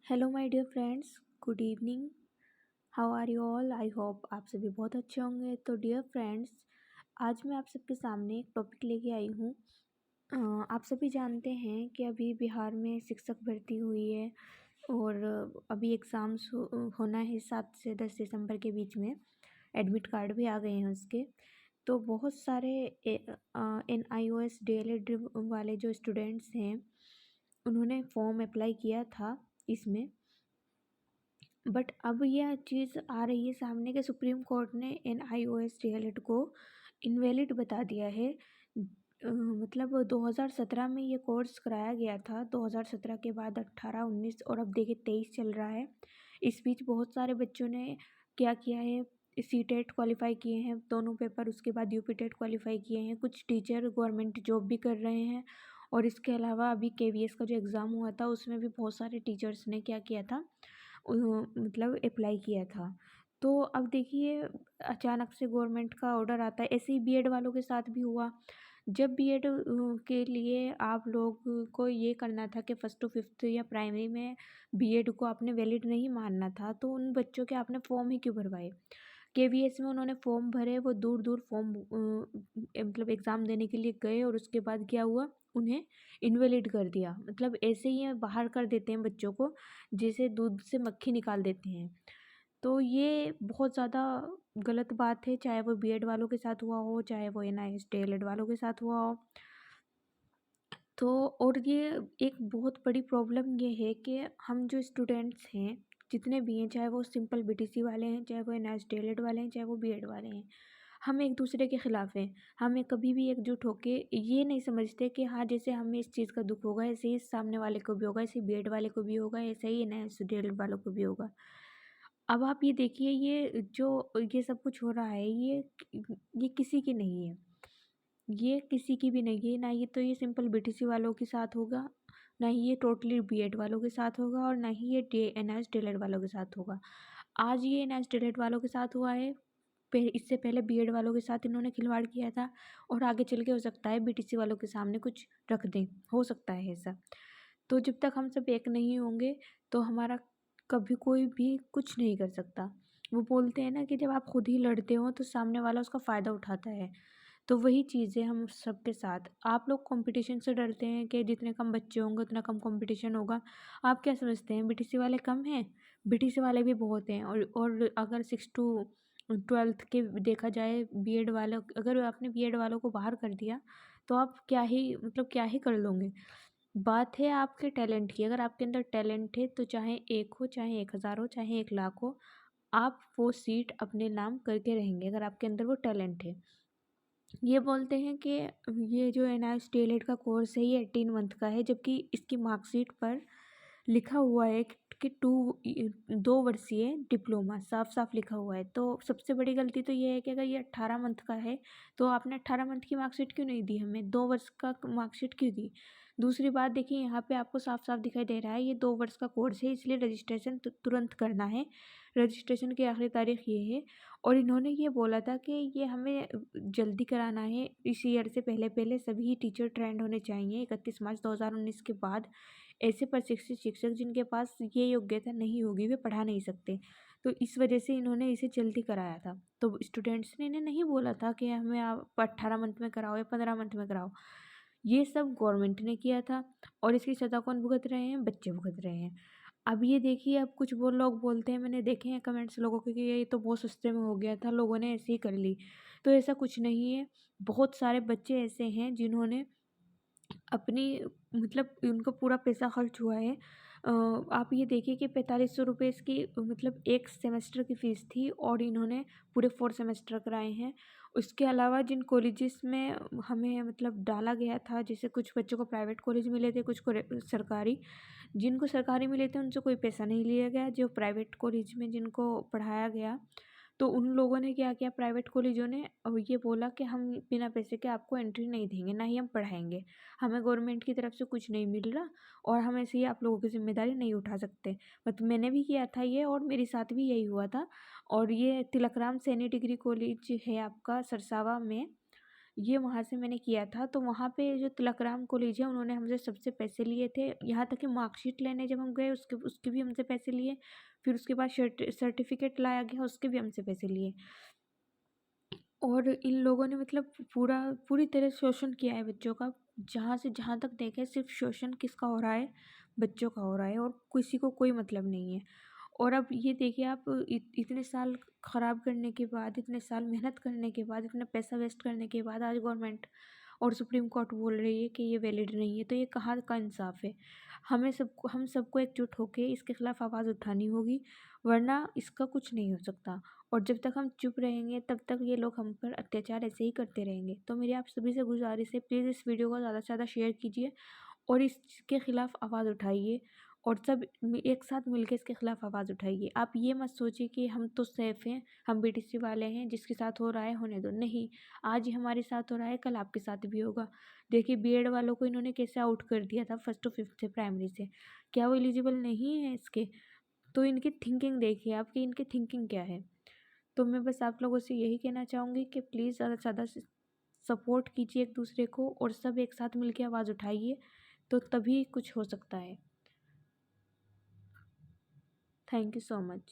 Hello my dear friends, good evening. How are you all? I hope आप सभी बहुत अच्छे होंगे। तो डियर फ्रेंड्स, आज मैं आप सबके सामने एक टॉपिक लेके आई हूँ। आप सभी जानते हैं कि अभी बिहार में शिक्षक भर्ती हुई है और अभी एग्ज़ाम्स होना है 7 से 10 दिसंबर के बीच में। एडमिट कार्ड भी आ गए हैं उसके। तो बहुत सारे NIOS DLED वाले जो स्टूडेंट्स हैं उन्होंने फॉर्म अप्लाई किया था इसमें। बट अब यह चीज़ आ रही है सामने कि सुप्रीम कोर्ट ने NIOS DLED को इनवैलिड बता दिया है। मतलब 2017 में ये कोर्स कराया गया था। 2017 के बाद 18, 19 और अब देखिए 23 चल रहा है। इस बीच बहुत सारे बच्चों ने क्या किया है, CTET क्वालिफाई किए हैं दोनों पेपर, उसके बाद UP TET क्वालिफाई किए हैं। कुछ टीचर गवर्नमेंट जॉब भी कर रहे हैं और इसके अलावा अभी KVS का जो एग्ज़ाम हुआ था उसमें भी बहुत सारे टीचर्स ने क्या किया था, मतलब अप्लाई किया था। तो अब देखिए अचानक से गवर्नमेंट का ऑर्डर आता है। ऐसे ही BED वालों के साथ भी हुआ। जब BED के लिए आप लोग को ये करना था कि फर्स्ट टू फिफ्थ या प्राइमरी में BED को आपने वैलिड नहीं मानना था, तो उन बच्चों के आपने फॉर्म ही क्यों भरवाए? KVS में उन्होंने फॉर्म भरे, वो दूर दूर फॉर्म मतलब एग्ज़ाम देने के लिए गए और उसके बाद क्या हुआ, उन्हें इनवैलिड कर दिया। मतलब ऐसे ही बाहर कर देते हैं बच्चों को, जैसे दूध से मक्खी निकाल देते हैं। तो ये बहुत ज़्यादा गलत बात है, चाहे वो BED वालों के साथ हुआ हो, चाहे वो NIOS DLED वालों के साथ हुआ हो। तो और ये एक बहुत बड़ी प्रॉब्लम ये है कि हम जो स्टूडेंट्स हैं, जितने भी हैं, चाहे वो सिंपल BTC वाले हैं, चाहे वो NIOS DLED वाले हैं, चाहे वो BED वाले हैं, हम एक दूसरे के ख़िलाफ़ हैं। हमें कभी भी एकजुट होके ये नहीं समझते कि हाँ, जैसे हमें इस चीज़ का दुख होगा ऐसे ही सामने वाले को भी होगा, ऐसे ही BED वाले को भी होगा, ऐसे ही NIOS DLED वालों को भी होगा। अब आप ये देखिए, ये सब कुछ हो रहा है, ये किसी की नहीं है। ये किसी की भी नहीं है। ना ही तो ये सिंपल BTC वालों के साथ होगा, ना ही ये टोटली BED वालों के साथ होगा और ना ही ये NIOS DLED वालों के साथ होगा। आज ये NIOS DLED वालों के साथ हुआ है, इससे पहले BED वालों के साथ इन्होंने खिलवाड़ किया था और आगे चल के हो सकता है BTC वालों के सामने कुछ रख दें, हो सकता है ऐसा। तो जब तक हम सब एक नहीं होंगे तो हमारा कभी कोई भी कुछ नहीं कर सकता। वो बोलते हैं ना कि जब आप खुद ही लड़ते हो तो सामने वाला उसका फ़ायदा उठाता है। तो वही चीज़ है हम सबके साथ। आप लोग कंपटीशन से डरते हैं कि जितने कम बच्चे होंगे उतना कम कंपटीशन होगा। आप क्या समझते हैं BTC वाले कम हैं? BTC वाले भी बहुत हैं। और अगर 6 टू 12th के देखा जाए, BED वालों, अगर आपने BED वालों को बाहर कर दिया तो आप क्या ही, मतलब क्या ही कर लोगे? बात है आपके टैलेंट की। अगर आपके अंदर टैलेंट है तो चाहे 1 हो, चाहे 1000 हो, चाहे 1 लाख हो, आप वो सीट अपने नाम करके रहेंगे अगर आपके अंदर वो टैलेंट है। ये बोलते हैं कि ये जो NIOS DLED का कोर्स है ये 18 मंथ का है, जबकि इसकी मार्कशीट पर लिखा हुआ है कि 2 वर्षीय डिप्लोमा, साफ साफ लिखा हुआ है। तो सबसे बड़ी गलती तो ये है कि अगर ये 18 मंथ का है तो आपने 18 मंथ की मार्कशीट क्यों नहीं दी हमें, 2 वर्ष का मार्कशीट क्यों दी? दूसरी बात देखिए, यहाँ पे आपको साफ साफ दिखाई दे रहा है ये 2 वर्ष का कोर्स है, इसलिए रजिस्ट्रेशन तुरंत करना है। रजिस्ट्रेशन की आखिरी तारीख ये है और इन्होंने ये बोला था कि ये हमें जल्दी कराना है। इस ईयर से पहले पहले सभी टीचर ट्रेंड होने चाहिए 31 मार्च 2019 के बाद। ऐसे प्रशिक्षित शिक्षक जिनके पास ये योग्यता नहीं होगी वे पढ़ा नहीं सकते। तो इस वजह से इन्होंने इसे जल्दी कराया था। तो स्टूडेंट्स ने इन्हें नहीं बोला था कि हमें आप 18 मंथ में कराओ या 15 मंथ में कराओ। ये सब गवर्नमेंट ने किया था और इसकी सज़ा कौन भुगत रहे हैं? बच्चे भुगत रहे हैं। अब ये देखिए, अब कुछ वो लोग बोलते हैं, मैंने देखे हैं कमेंट्स लोगों के, कि ये तो बहुत सस्ते में हो गया था, लोगों ने ऐसे ही कर ली। तो ऐसा कुछ नहीं है। बहुत सारे बच्चे ऐसे हैं जिन्होंने अपनी, मतलब उनका पूरा पैसा खर्च हुआ है। आप ये देखिए कि 4500 रुपये इसकी, मतलब एक सेमेस्टर की फ़ीस थी और इन्होंने पूरे 4 सेमेस्टर कराए हैं। उसके अलावा जिन कॉलेजेस में हमें मतलब डाला गया था, जैसे कुछ बच्चों को प्राइवेट कॉलेज मिले थे, कुछ को सरकारी, जिनको सरकारी मिले थे उनसे कोई पैसा नहीं लिया गया। जो प्राइवेट कॉलेज में जिनको पढ़ाया गया, तो उन लोगों ने क्या किया, प्राइवेट कॉलेजों ने ये बोला कि हम बिना पैसे के आपको एंट्री नहीं देंगे, ना ही हम पढ़ाएंगे, हमें गवर्नमेंट की तरफ से कुछ नहीं मिल रहा और हम ऐसे ही आप लोगों की जिम्मेदारी नहीं उठा सकते। मतलब मैंने भी किया था ये और मेरे साथ भी यही हुआ था। और ये तिलकराम सैनी डिग्री कॉलेज है आपका सरसावा में, ये वहाँ से मैंने किया था। तो वहाँ पे जो तिलकराम कॉलेज है उन्होंने हमसे सबसे पैसे लिए थे, यहाँ तक कि मार्कशीट लेने जब हम गए उसके भी हमसे पैसे लिए। फिर उसके बाद सर्टिफिकेट लाया गया, उसके भी हमसे पैसे लिए। और इन लोगों ने मतलब पूरी तरह शोषण किया है बच्चों का। जहाँ से जहाँ तक देखें सिर्फ शोषण किसका हो रहा है, बच्चों का हो रहा है, और किसी को कोई मतलब नहीं है। और अब ये देखिए आप, इतने साल ख़राब करने के बाद, इतने साल मेहनत करने के बाद, इतना पैसा वेस्ट करने के बाद आज गवर्नमेंट और सुप्रीम कोर्ट बोल रही है कि ये वैलिड नहीं है। तो ये कहाँ का इंसाफ है? हम सबको एकजुट होकर इसके खिलाफ आवाज़ उठानी होगी, वरना इसका कुछ नहीं हो सकता। और जब तक हम चुप रहेंगे तब तक ये लोग हम पर अत्याचार ऐसे ही करते रहेंगे। तो मेरी आप सभी से गुजारिश है, प्लीज़ इस वीडियो को ज़्यादा से ज़्यादा शेयर कीजिए और इसके खिलाफ आवाज़ उठाइए, और सब एक साथ मिलकर इसके खिलाफ आवाज़ उठाइए। आप ये मत सोचिए कि हम तो सेफ हैं, हम बीटीसी वाले हैं, जिसके साथ हो रहा है होने दो। नहीं, आज ही हमारे साथ हो रहा है, कल आपके साथ भी होगा। देखिए बीएड वालों को इन्होंने कैसे आउट कर दिया था फर्स्ट टू फिफ्थ से, प्राइमरी से। क्या वो एलिजिबल नहीं है इसके? तो इनकी थिंकिंग देखिए आप कि इनकी थिंकिंग क्या है। तो मैं बस आप लोगों से यही कहना चाहूँगी कि प्लीज़ ज़्यादा से ज़्यादा सपोर्ट कीजिए एक दूसरे को, और सब एक साथ मिलकर आवाज़ उठाइए, तो तभी कुछ हो सकता है। Thank you so much.